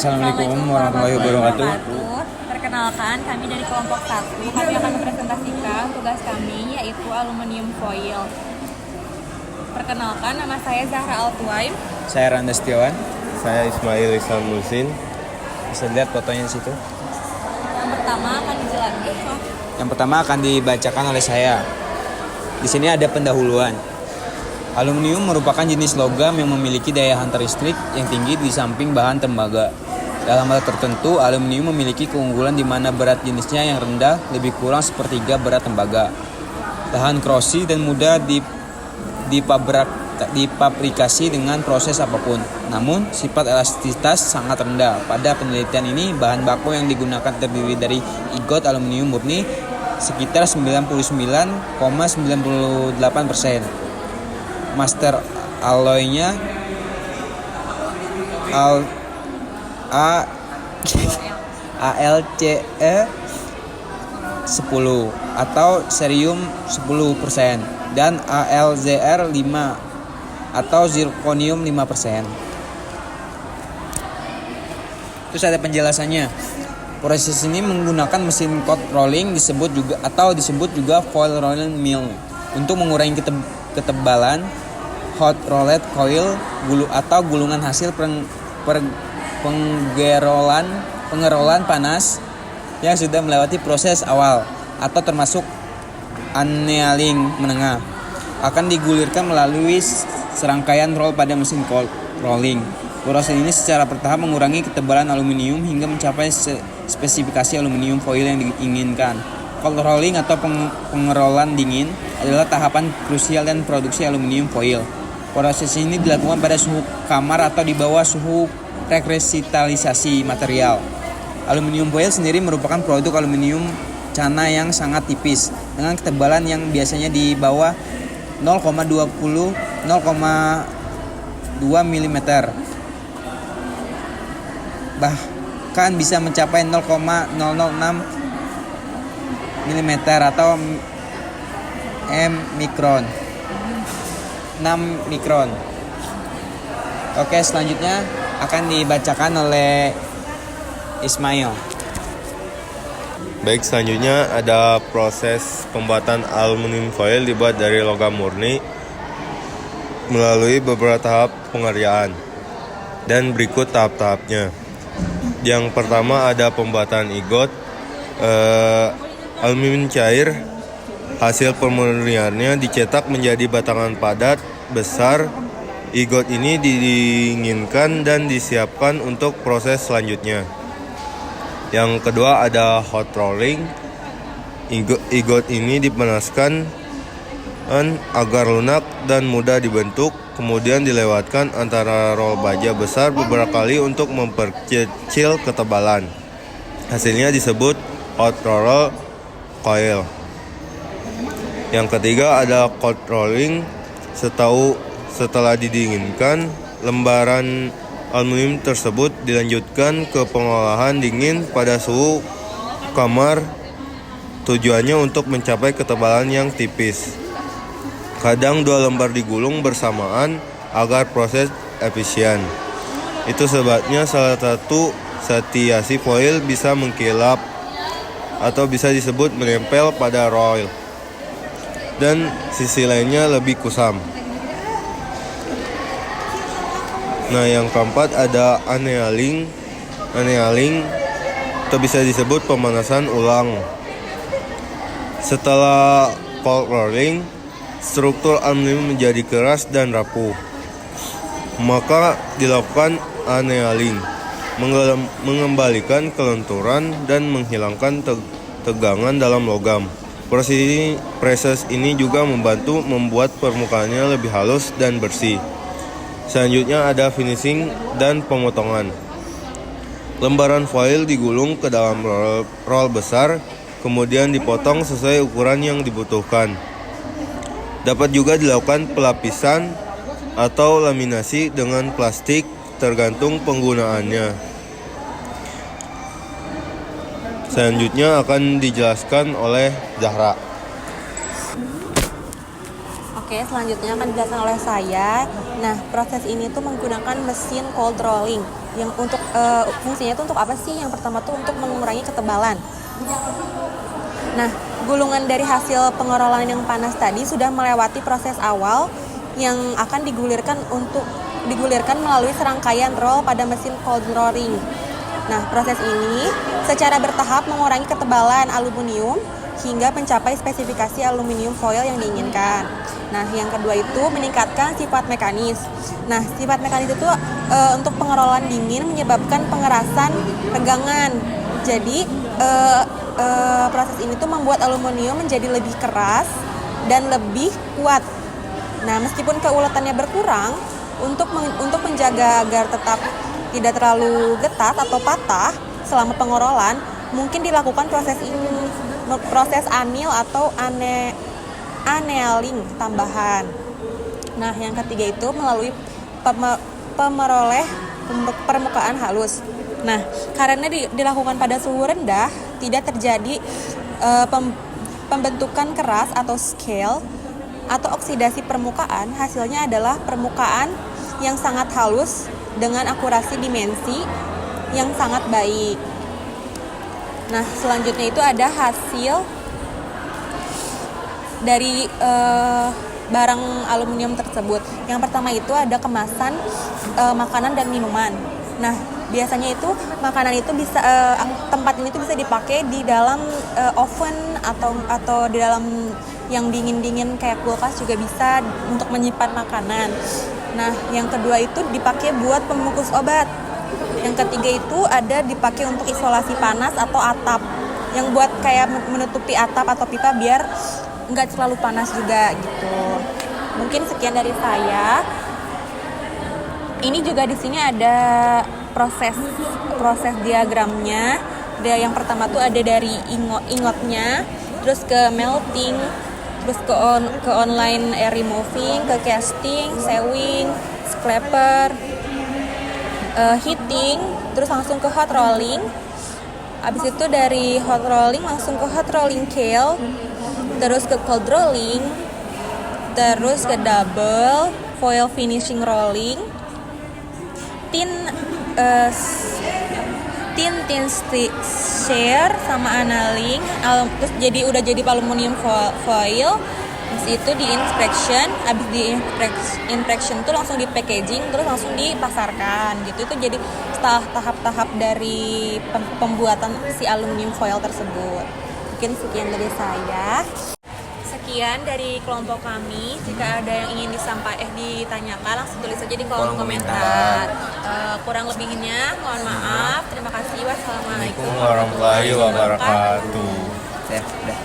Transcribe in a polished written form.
Assalamualaikum warahmatullahi wabarakatuh. Perkenalkan, kami dari kelompok 1. Kami akan mempresentasikan tugas kami, yaitu aluminium foil. Perkenalkan, nama saya Zahra Altwaim. Saya Randa Setiawan. Saya Ismail Islam Musin. Bisa lihat fotonya di situ. Yang pertama akan dibacakan oleh saya. Di sini ada pendahuluan. Aluminium merupakan jenis logam yang memiliki daya hantar listrik yang tinggi di samping bahan tembaga. Dalam hal tertentu, aluminium memiliki keunggulan di mana berat jenisnya yang rendah lebih kurang sepertiga berat tembaga. Tahan korosi dan mudah dipabrikasi dengan proses apapun. Namun, sifat elastisitas sangat rendah. Pada penelitian ini, bahan baku yang digunakan terdiri dari igot aluminium murni sekitar 99,98%. Master alloy-nya ALCE 10 atau cerium 10% dan ALZR 5 atau zirconium 5%. Terus ada penjelasannya. Proses ini menggunakan mesin cold rolling disebut juga foil rolling mill untuk mengurangi ketebalan hot rolled coil atau gulungan hasil pengerolan panas yang sudah melewati proses awal atau termasuk annealing menengah akan digulirkan melalui serangkaian roll pada mesin cold rolling. Proses ini secara bertahap mengurangi ketebalan aluminium hingga mencapai spesifikasi aluminium foil yang diinginkan. Cold rolling atau pengerolan dingin adalah tahapan krusial dan produksi aluminium foil. Proses ini dilakukan pada suhu kamar atau di bawah suhu rekristalisasi material. Aluminium foil sendiri merupakan produk aluminium cana yang sangat tipis dengan ketebalan yang biasanya di bawah 0,2 mm. Bahkan bisa mencapai 0,006 mm atau 6 mikron. Oke, selanjutnya akan dibacakan oleh Ismail. Baik, selanjutnya ada proses pembuatan aluminium foil dibuat dari logam murni melalui beberapa tahap pengerjaan. Dan berikut tahap-tahapnya. Yang pertama ada pembuatan igot aluminium cair. Hasil pemurniannya dicetak menjadi batangan padat besar. Igot ini didinginkan dan disiapkan untuk proses selanjutnya. Yang kedua ada hot rolling. Igot ini dipanaskan agar lunak dan mudah dibentuk, kemudian dilewatkan antara roll baja besar beberapa kali untuk memperkecil ketebalan. Hasilnya disebut hot roll coil. Yang ketiga ada cold rolling. Setelah didinginkan, lembaran aluminium tersebut dilanjutkan ke pengolahan dingin pada suhu kamar. Tujuannya untuk mencapai ketebalan yang tipis. Kadang 2 lembar digulung bersamaan agar proses efisien. Itu sebabnya salah satu setiasi foil bisa mengkilap atau bisa disebut menempel pada roll, dan sisi lainnya lebih kusam. Nah, yang keempat ada annealing atau bisa disebut pemanasan ulang. Setelah cold rolling, struktur aluminium menjadi keras dan rapuh. Maka dilakukan annealing, mengembalikan kelenturan dan menghilangkan tegangan dalam logam. Proses ini juga membantu membuat permukaannya lebih halus dan bersih. Selanjutnya ada finishing dan pemotongan. Lembaran foil digulung ke dalam roll besar, kemudian dipotong sesuai ukuran yang dibutuhkan. Dapat juga dilakukan pelapisan atau laminasi dengan plastik tergantung penggunaannya. Selanjutnya akan dijelaskan oleh Zahra. Oke, selanjutnya akan dijelaskan oleh saya. Nah, proses ini tuh menggunakan mesin cold rolling yang untuk fungsinya itu untuk apa sih? Yang pertama tuh untuk mengurangi ketebalan. Nah, gulungan dari hasil pengerolan yang panas tadi sudah melewati proses awal yang akan digulirkan melalui serangkaian roll pada mesin cold rolling. Nah, proses ini secara bertahap mengurangi ketebalan aluminium hingga mencapai spesifikasi aluminium foil yang diinginkan. Nah, yang kedua itu meningkatkan sifat mekanis. Nah, sifat mekanis itu untuk pengerolan dingin menyebabkan pengerasan tegangan. Jadi, proses ini tuh membuat aluminium menjadi lebih keras dan lebih kuat. Nah, meskipun keuletannya berkurang, untuk menjaga agar tetap tidak terlalu getas atau patah selama pengerolan, mungkin dilakukan proses anneal atau annealing tambahan. Nah, yang ketiga itu melalui pemeroleh permukaan halus. Nah, karena dilakukan pada suhu rendah, tidak terjadi pembentukan keras atau scale atau oksidasi permukaan. Hasilnya adalah permukaan yang sangat halus dengan akurasi dimensi yang sangat baik. Nah, selanjutnya itu ada hasil dari barang aluminium tersebut. Yang pertama itu ada kemasan makanan dan minuman. Nah, biasanya itu makanan itu bisa tempat ini tuh bisa dipakai di dalam oven atau di dalam yang dingin-dingin kayak kulkas juga bisa untuk menyimpan makanan. Nah, yang kedua itu dipakai buat pembungkus obat. Yang ketiga itu ada dipakai untuk isolasi panas atau atap, yang buat kayak menutupi atap atau pipa biar nggak terlalu panas juga gitu. Mungkin sekian dari saya. Ini juga di sini ada proses diagramnya. Yang pertama tuh ada dari ingotnya, terus ke melting, terus ke online air removing, ke casting, sewing, scraper, heating, terus langsung ke hot rolling. Abis itu dari hot rolling langsung ke hot rolling kale, terus ke cold rolling, terus ke double foil finishing rolling, tin shear sama annealing, terus udah jadi aluminium foil. Habis itu di inspection, habis di inspection tuh langsung di packaging, terus langsung dipasarkan gitu. Itu jadi tahap-tahap dari pembuatan si aluminium foil tersebut. Mungkin sekian dari saya. Sekian dari kelompok kami. Jika ada yang ingin ditanyakan, langsung tulis saja di kolom komentar. Kurang lebihnya mohon maaf. Terima kasih. Wassalamualaikum warahmatullahi wabarakatuh. Udah.